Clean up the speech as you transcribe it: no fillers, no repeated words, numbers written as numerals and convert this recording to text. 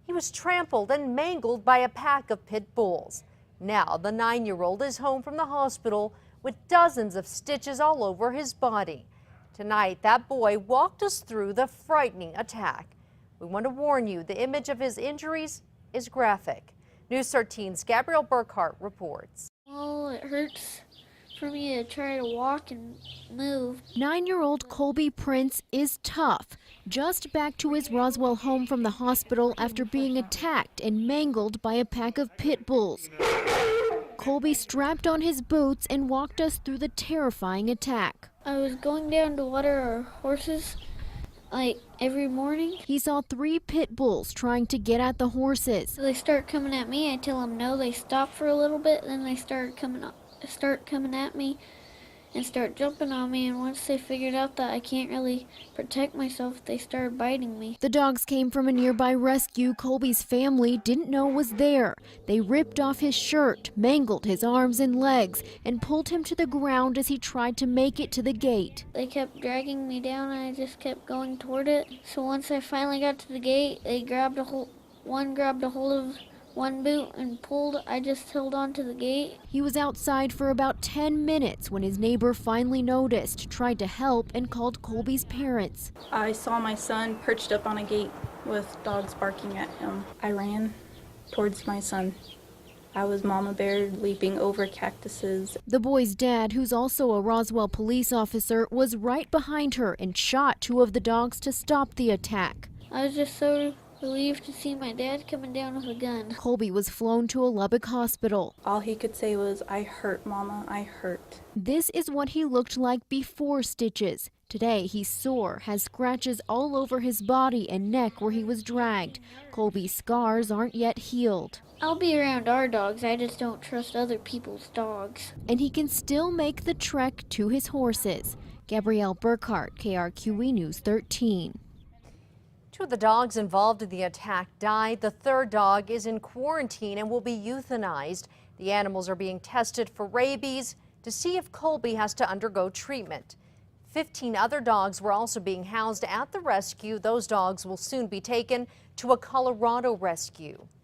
He was trampled and mangled by a pack of pit bulls. Now the 9-year-old is home from the hospital with dozens of stitches all over his body. Tonight, that boy walked us through the frightening attack. We want to warn you, the image of his injuries is graphic. News 13's Gabrielle Burkhart reports. Oh, it hurts for me to try to walk and move. 9-year-old Colby Prince is tough, just back to his Roswell home from the hospital after being attacked and mangled by a pack of pit bulls. Colby strapped on his boots and walked us through the terrifying attack. I was going down to water our horses like every morning. He saw 3 pit bulls trying to get at the horses. So they start coming at me. I tell them no. They stop for a little bit, then they start coming at me and start jumping on me. And once they figured out that I can't really protect myself, they started biting me. The dogs came from a nearby rescue Colby's family didn't know was there. They ripped off his shirt, mangled his arms and legs, and pulled him to the ground as he tried to make it to the gate. They kept dragging me down and I just kept going toward it. So once I finally got to the gate, they grabbed a hold of one boot and pulled. I just held on to the gate. He was outside for about 10 minutes when his neighbor finally noticed, tried to help, and called Colby's parents. I saw my son perched up on a gate with dogs barking at him. I ran towards my son. I was mama bear leaping over cactuses. The boy's dad, who's also a Roswell police officer, was right behind her and shot 2 of the dogs to stop the attack. I was just so relieved to see my dad coming down with a gun. Colby was flown to a Lubbock hospital. All he could say was, "I hurt, Mama, I hurt." This is what he looked like before stitches. Today, he's sore, has scratches all over his body and neck where he was dragged. Colby's scars aren't yet healed. I'll be around our dogs, I just don't trust other people's dogs. And he can still make the trek to his horses. Gabrielle Burkhart, KRQE News 13. 2 of the dogs involved in the attack died. The 3rd dog is in quarantine and will be euthanized. The animals are being tested for rabies to see if Colby has to undergo treatment. 15 other dogs were also being housed at the rescue. Those dogs will soon be taken to a Colorado rescue.